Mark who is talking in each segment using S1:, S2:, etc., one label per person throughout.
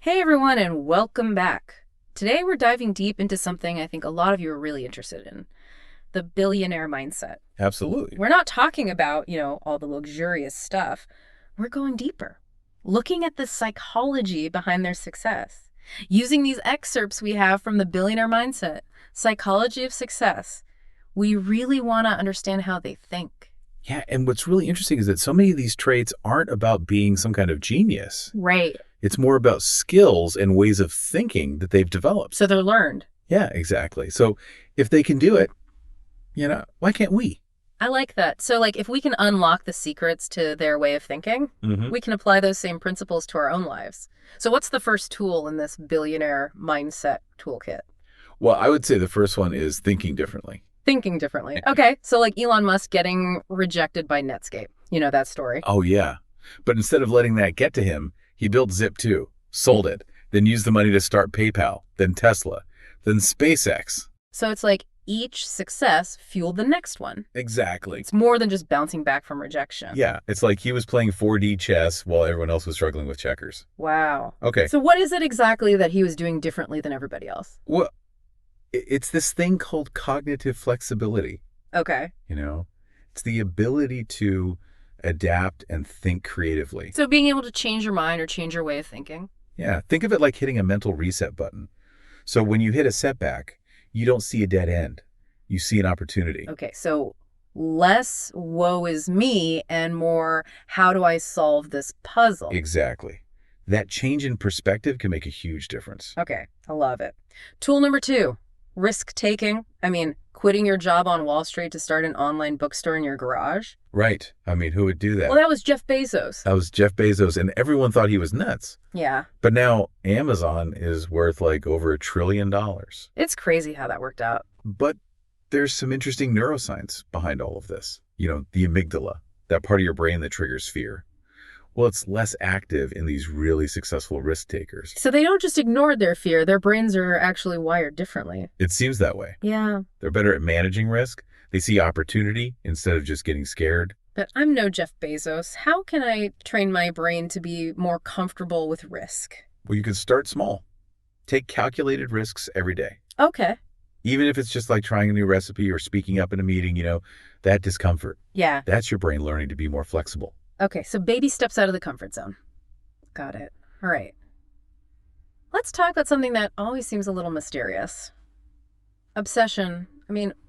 S1: Hey everyone, and welcome back. Today we're diving deep into something I think a lot of you are really interested in, the billionaire mindset.
S2: Absolutely.
S1: We're not talking about, all the luxurious stuff. We're going deeper, looking at the psychology behind their success. Using these excerpts we have from the billionaire mindset, psychology of success, we really want to understand how they think.
S2: Yeah, and what's really interesting is that so many of these traits aren't about being some kind of genius.
S1: Right.
S2: It's more about skills and ways of thinking that they've developed.
S1: So they're learned.
S2: Yeah, exactly. So if they can do it, why can't we?
S1: I like that. So, if we can unlock the secrets to their way of thinking,
S2: hmm
S1: we can apply those same principles to our own lives. So, what's the first tool in this billionaire mindset toolkit?
S2: Well, I would say the first one is thinking differently.
S1: Thinking differently. Okay. So, like Elon Musk getting rejected by Netscape. You know that story.
S2: Oh, yeah. But instead of letting that get to him, he built Zip2, sold it, then used the money to start PayPal, then Tesla, then SpaceX.
S1: So, it's like each success fueled the next one.
S2: Exactly.
S1: It's more than just bouncing back from rejection.
S2: Yeah, it's like he was playing 4D chess while everyone else was struggling with checkers.
S1: Wow.
S2: Okay.
S1: So, what is it exactly that he was doing differently than everybody else?
S2: Well, it's this thing called cognitive flexibility.
S1: Okay.
S2: It's the ability to adapt and think creatively.
S1: So, being able to change your mind or change your way of thinking.
S2: Yeah, think of it like hitting a mental reset button. So when you hit a setback, you don't see a dead end. You see an opportunity.
S1: Okay, so less woe is me and more how do I solve this puzzle?
S2: Exactly. That change in perspective can make a huge difference.
S1: Okay, I love it. Tool number 2, risk taking. Quitting your job on Wall Street to start an online bookstore in your garage.
S2: Right. Who would do that?
S1: Well, that was Jeff Bezos.
S2: That was Jeff Bezos, and everyone thought he was nuts.
S1: Yeah.
S2: But now Amazon is worth like over $1 trillion.
S1: It's crazy how that worked out.
S2: But there's some interesting neuroscience behind all of this. The amygdala, that part of your brain that triggers fear. Well, it's less active in these really successful risk takers.
S1: So they don't just ignore their fear, their brains are actually wired differently.
S2: It seems that way.
S1: Yeah.
S2: They're better at managing risk. They see opportunity instead of just getting scared.
S1: But I'm no Jeff Bezos. How can I train my brain to be more comfortable with risk?
S2: Well, you can start small. Take calculated risks every day.
S1: Okay.
S2: Even if it's just like trying a new recipe or speaking up in a meeting, that discomfort.
S1: Yeah.
S2: That's your brain learning to be more flexible.
S1: Okay, so baby steps out of the comfort zone. Got it. All right. Let's talk about something that always seems a little mysterious. Obsession.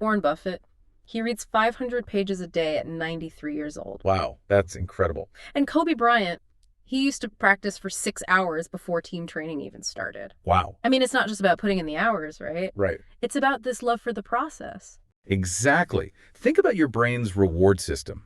S1: Warren Buffett. He reads 500 pages a day at 93 years old.
S2: Wow, that's incredible.
S1: And Kobe Bryant, he used to practice for 6 hours before team training even started.
S2: Wow.
S1: It's not just about putting in the hours, right?
S2: Right.
S1: It's about this love for the process.
S2: Exactly. Think about your brain's reward system.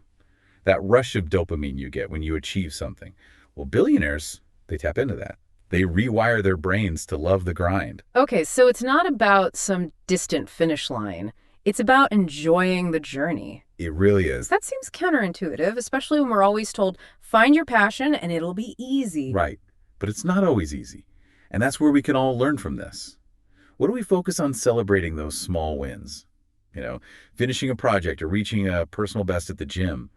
S2: That rush of dopamine you get when you achieve something. Well, billionaires, they tap into that. They rewire their brains to love the grind.
S1: Okay, so it's not about some distant finish line. It's about enjoying the journey.
S2: It really is.
S1: That seems counterintuitive, especially when we're always told, find your passion and it'll be easy.
S2: Right. But it's not always easy. And that's where we can all learn from this. What do we focus on celebrating those small wins? Finishing a project or reaching a personal best at the gym.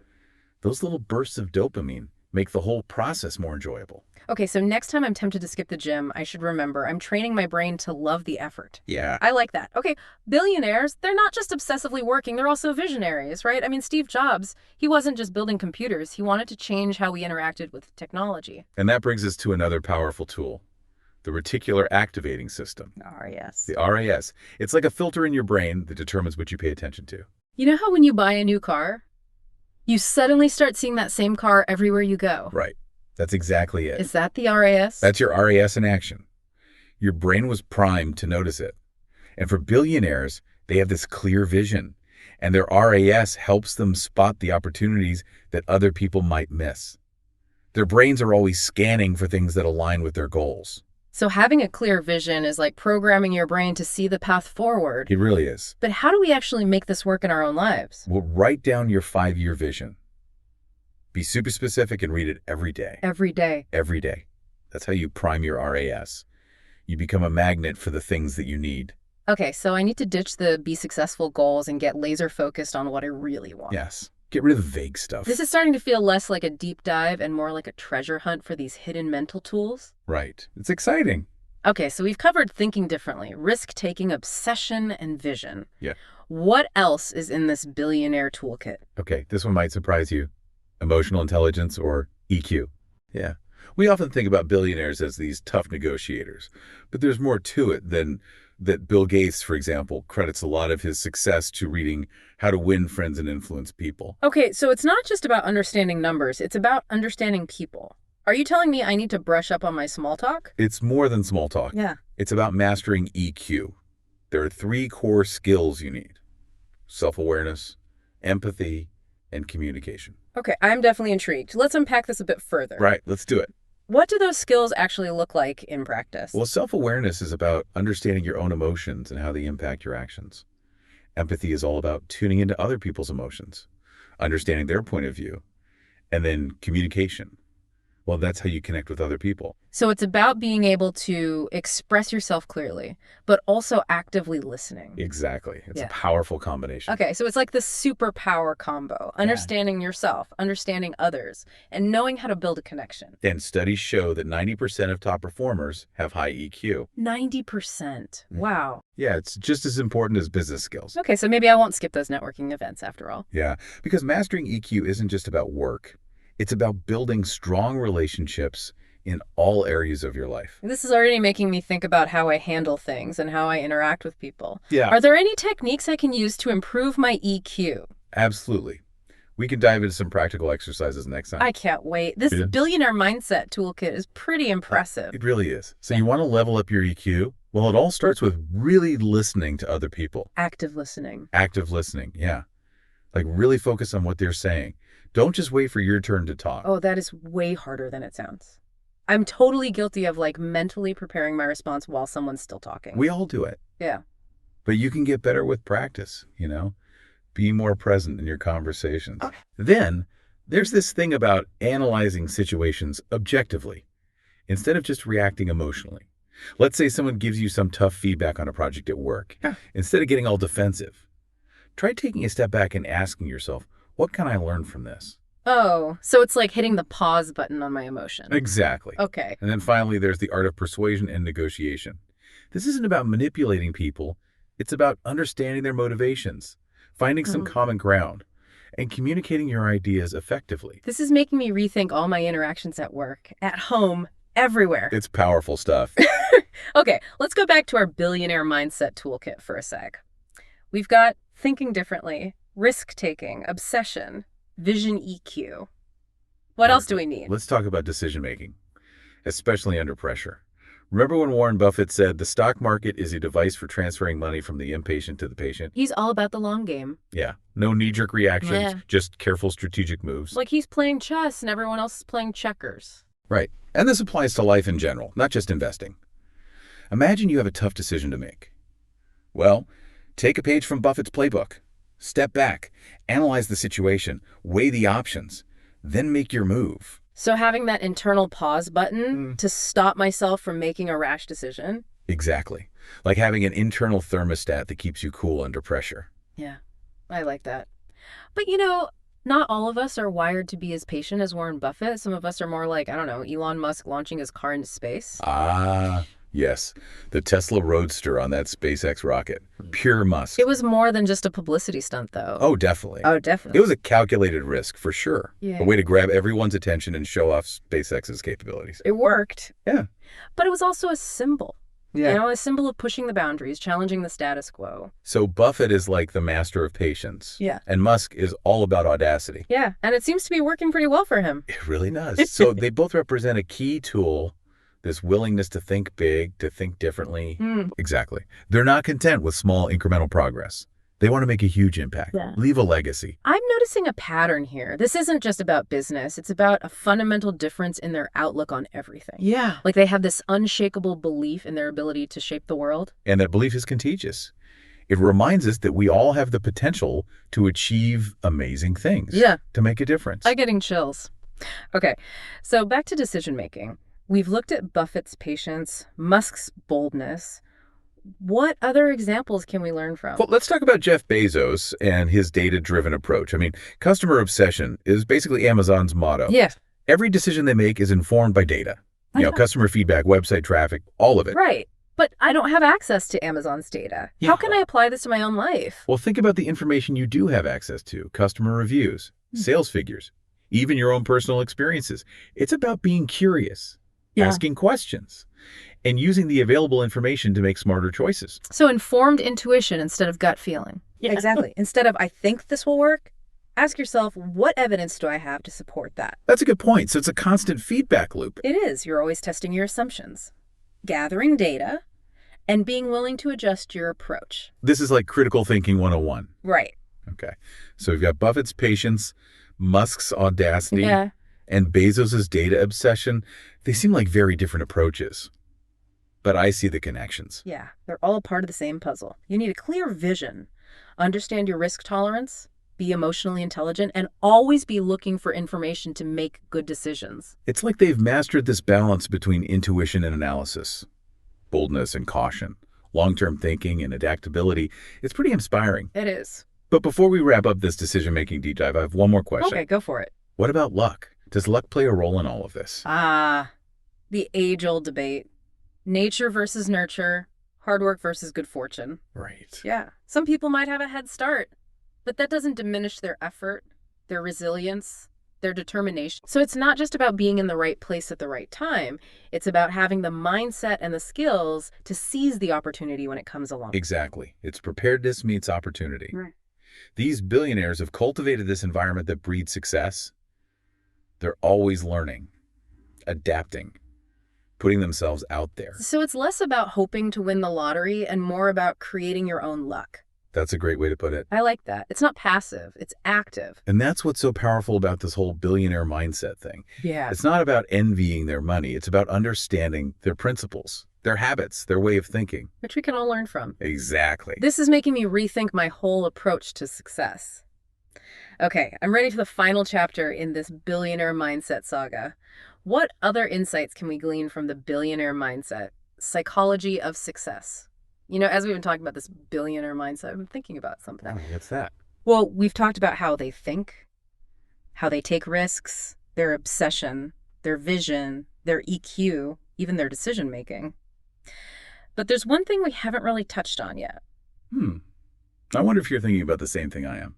S2: Those little bursts of dopamine make the whole process more enjoyable.
S1: Okay, so next time I'm tempted to skip the gym, I should remember I'm training my brain to love the effort.
S2: Yeah.
S1: I like that. Okay, billionaires, they're not just obsessively working, they're also visionaries, right? Steve Jobs, he wasn't just building computers, he wanted to change how we interacted with technology.
S2: And that brings us to another powerful tool, the reticular activating system.
S1: RAS.
S2: The RAS. It's like a filter in your brain that determines what you pay attention to.
S1: You know how when you buy a new car, you suddenly start seeing that same car everywhere you go?
S2: Right. That's exactly it.
S1: Is that the RAS?
S2: That's your RAS in action. Your brain was primed to notice it. And for billionaires, they have this clear vision, and their RAS helps them spot the opportunities that other people might miss. Their brains are always scanning for things that align with their goals.
S1: So having a clear vision is like programming your brain to see the path forward.
S2: It really is.
S1: But how do we actually make this work in our own lives?
S2: Well, write down your 5-year vision. Be super specific and read it every day.
S1: Every day.
S2: Every day. That's how you prime your RAS. You become a magnet for the things that you need.
S1: Okay, so I need to ditch the be successful goals and get laser focused on what I really want.
S2: Yes. Get rid of the vague stuff.
S1: This is starting to feel less like a deep dive and more like a treasure hunt for these hidden mental tools.
S2: Right. It's exciting.
S1: Okay, so we've covered thinking differently, risk-taking, obsession, and vision.
S2: Yeah.
S1: What else is in this billionaire toolkit?
S2: Okay, this one might surprise you. Emotional intelligence, or EQ. Yeah. We often think about billionaires as these tough negotiators, but there's more to it than that. Bill Gates, for example, credits a lot of his success to reading How to Win Friends and Influence People.
S1: Okay, so it's not just about understanding numbers, it's about understanding people. Are you telling me I need to brush up on my small talk?
S2: It's more than small talk.
S1: Yeah.
S2: It's about mastering EQ. There are 3 core skills you need: self-awareness, empathy, and communication.
S1: Okay, I'm definitely intrigued. Let's unpack this a bit further.
S2: Right, let's do it.
S1: What do those skills actually look like in practice?
S2: Well, self-awareness is about understanding your own emotions and how they impact your actions. Empathy is all about tuning into other people's emotions, understanding their point of view. And then communication. Well, that's how you connect with other people.
S1: So it's about being able to express yourself clearly, but also actively listening.
S2: Exactly. It's
S1: Yeah.
S2: a powerful combination.
S1: Okay, so it's like the superpower combo, understanding yourself, understanding others, and knowing how to build a connection.
S2: And studies show that 90% of top performers have high EQ.
S1: 90%. Wow.
S2: Yeah, it's just as important as business skills.
S1: Okay, so maybe I won't skip those networking events after all.
S2: Yeah, because mastering EQ isn't just about work. It's about building strong relationships in all areas of your life.
S1: This is already making me think about how I handle things and how I interact with people.
S2: Yeah.
S1: Are there any techniques I can use to improve my EQ?
S2: Absolutely. We can dive into some practical exercises next time.
S1: I can't wait. This
S2: Yeah.
S1: billionaire mindset toolkit is pretty impressive.
S2: It really is. So you want to level up your EQ? Well, it all starts with really listening to other people.
S1: Active listening.
S2: Active listening, yeah. Like really focus on what they're saying. Don't just wait for your turn to talk.
S1: Oh, that is way harder than it sounds. I'm totally guilty of like mentally preparing my response while someone's still talking.
S2: We all do it.
S1: Yeah.
S2: But you can get better with practice, you know? Be more present in your conversations.
S1: Okay.
S2: Then there's this thing about analyzing situations objectively instead of just reacting emotionally. Let's say someone gives you some tough feedback on a project at work.
S1: Yeah.
S2: Instead of getting all defensive, try taking a step back and asking yourself, what can I learn from this?
S1: Oh, so it's like hitting the pause button on my emotion.
S2: Exactly.
S1: Okay.
S2: And then finally, there's the art of persuasion and negotiation. This isn't about manipulating people. It's about understanding their motivations, finding some common ground, and communicating your ideas effectively.
S1: This is making me rethink all my interactions at work, at home, everywhere.
S2: It's powerful stuff.
S1: Okay, let's go back to our billionaire mindset toolkit for a sec. We've got thinking differently, risk-taking, obsession, vision EQ. What else do we need?
S2: Let's talk about decision making, especially under pressure. Remember when Warren Buffett said the stock market is a device for transferring money from the impatient to the patient?
S1: He's all about the long game.
S2: Yeah. No knee-jerk reactions,
S1: Yeah.
S2: just careful strategic moves.
S1: Like he's playing chess and everyone else is playing checkers.
S2: Right. And this applies to life in general, not just investing. Imagine you have a tough decision to make. Well, take a page from Buffett's playbook. Step back, analyze the situation, weigh the options, then make your move.
S1: So having that internal pause button to stop myself from making a rash decision.
S2: Exactly. Like having an internal thermostat that keeps you cool under pressure.
S1: Yeah, I like that. But not all of us are wired to be as patient as Warren Buffett. Some of us are more like, I don't know, Elon Musk launching his car into space.
S2: Ah, yes. The Tesla Roadster on that SpaceX rocket. Pure Musk.
S1: It was more than just a publicity stunt, though.
S2: Oh, definitely.
S1: Oh, definitely.
S2: It was a calculated risk, for sure.
S1: Yeah.
S2: A way to grab everyone's attention and show off SpaceX's capabilities.
S1: It worked.
S2: Yeah.
S1: But it was also a symbol.
S2: Yeah.
S1: A symbol of pushing the boundaries, challenging the status quo.
S2: So Buffett is like the master of patience.
S1: Yeah.
S2: And Musk is all about audacity.
S1: Yeah, and it seems to be working pretty well for him.
S2: It really does. So they both represent a key tool, this willingness to think big, to think differently. Exactly. They're not content with small incremental progress. They want to make a huge impact, leave a legacy.
S1: I'm noticing a pattern here. This isn't just about business. It's about a fundamental difference in their outlook on everything.
S2: Yeah.
S1: Like they have this unshakable belief in their ability to shape the world.
S2: And that belief is contagious. It reminds us that we all have the potential to achieve amazing things.
S1: Yeah.
S2: To make a difference.
S1: I'm getting chills. Okay, so back to decision making. We've looked at Buffett's patience, Musk's boldness. What other examples can we learn from?
S2: Well, let's talk about Jeff Bezos and his data-driven approach. I mean, customer obsession is basically Amazon's motto.
S1: Yeah.
S2: Every decision they make is informed by data.
S1: I know.
S2: Customer feedback, website traffic, all of it.
S1: Right. But I don't have access to Amazon's data.
S2: Yeah.
S1: How can I apply this to my own life?
S2: Well, think about the information you do have access to: customer reviews, sales figures, even your own personal experiences. It's about being curious, asking questions, and using the available information to make smarter choices.
S1: So informed intuition instead of gut feeling.
S3: Yeah.
S1: Exactly. Instead of, I think this will work, ask yourself, what evidence do I have to support that?
S2: That's a good point. So it's a constant feedback loop.
S1: It is. You're always testing your assumptions, gathering data, and being willing to adjust your approach.
S2: This is like critical thinking 101.
S1: Right.
S2: Okay. So we've got Buffett's patience, Musk's audacity,
S1: Yeah.
S2: and Bezos's data obsession. They seem like very different approaches, but I see the connections.
S1: Yeah. They're all a part of the same puzzle. You need a clear vision, understand your risk tolerance, be emotionally intelligent, and always be looking for information to make good decisions.
S2: It's like they've mastered this balance between intuition and analysis, boldness and caution, long-term thinking and adaptability. It's pretty inspiring.
S1: It is.
S2: But before we wrap up this decision-making deep dive, I have one more question.
S1: Okay, go for it.
S2: What about luck? Does luck play a role in all of this?
S1: The age-old debate. Nature versus nurture, hard work versus good fortune.
S2: Right.
S1: Yeah. Some people might have a head start, but that doesn't diminish their effort, their resilience, their determination. So it's not just about being in the right place at the right time. It's about having the mindset and the skills to seize the opportunity when it comes along.
S2: Exactly. It's preparedness meets opportunity.
S1: Right.
S2: These billionaires have cultivated this environment that breeds success. They're always learning, adapting, putting themselves out there.
S1: So it's less about hoping to win the lottery and more about creating your own luck.
S2: That's a great way to put it.
S1: I like that. It's not passive, it's active.
S2: And that's what's so powerful about this whole billionaire mindset thing.
S1: Yeah.
S2: It's not about envying their money. It's about understanding their principles, their habits, their way of thinking.
S1: Which we can all learn from.
S2: Exactly.
S1: This is making me rethink my whole approach to success. Okay, I'm ready for the final chapter in this billionaire mindset saga. What other insights can we glean from the billionaire mindset? Psychology of success. As we've been talking about this billionaire mindset, I've been thinking about something.
S2: What's that?
S1: Well, we've talked about how they think, how they take risks, their obsession, their vision, their EQ, even their decision making. But there's one thing we haven't really touched on yet.
S2: I wonder if you're thinking about the same thing I am.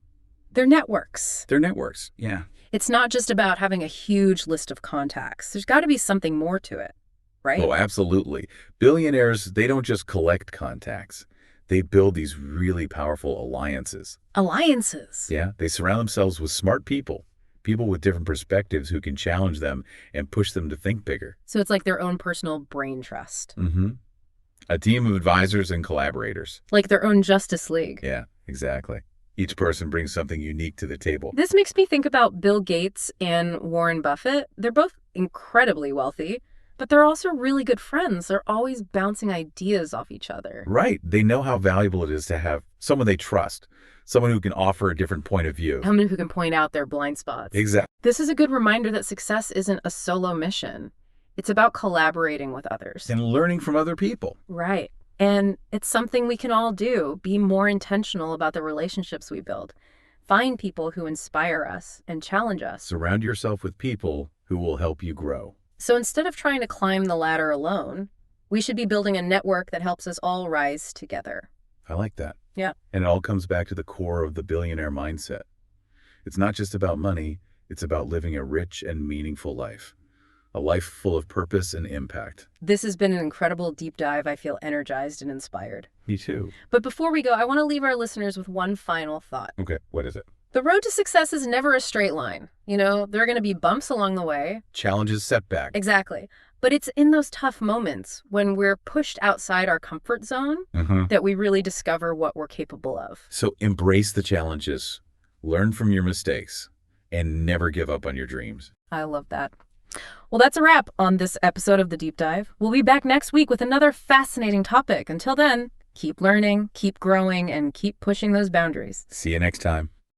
S1: Their networks.
S2: Their networks, yeah.
S1: It's not just about having a huge list of contacts. There's got to be something more to it, right?
S2: Oh, absolutely. Billionaires, they don't just collect contacts. They build these really powerful alliances.
S1: Alliances.
S2: Yeah, they surround themselves with smart people, people with different perspectives who can challenge them and push them to think bigger.
S1: So it's like their own personal brain trust.
S2: Mm-hmm. A team of advisors and collaborators.
S1: Like their own Justice League.
S2: Yeah, exactly. Each person brings something unique to the table.
S1: This makes me think about Bill Gates and Warren Buffett. They're both incredibly wealthy, but they're also really good friends. They're always bouncing ideas off each other.
S2: Right. They know how valuable it is to have someone they trust, someone who can offer a different point of view.
S1: Someone who can point out their blind spots.
S2: Exactly.
S1: This is a good reminder that success isn't a solo mission. It's about collaborating with others.
S2: And learning from other people.
S1: Right. And it's something we can all do. Be more intentional about the relationships we build. Find people who inspire us and challenge us.
S2: Surround yourself with people who will help you grow.
S1: So instead of trying to climb the ladder alone, we should be building a network that helps us all rise together.
S2: I like that.
S1: Yeah.
S2: And it all comes back to the core of the billionaire mindset. It's not just about money. It's about living a rich and meaningful life. A life full of purpose and impact.
S1: This has been an incredible deep dive. I feel energized and inspired.
S2: Me too.
S1: But before we go, I want to leave our listeners with one final thought.
S2: Okay, what is it?
S1: The road to success is never a straight line. There are going to be bumps along the way.
S2: Challenges, setbacks.
S1: Exactly. But it's in those tough moments when we're pushed outside our comfort zone that we really discover what we're capable of.
S2: So embrace the challenges, learn from your mistakes, and never give up on your dreams.
S1: I love that. Well, that's a wrap on this episode of The Deep Dive. We'll be back next week with another fascinating topic. Until then, keep learning, keep growing, and keep pushing those boundaries.
S2: See you next time.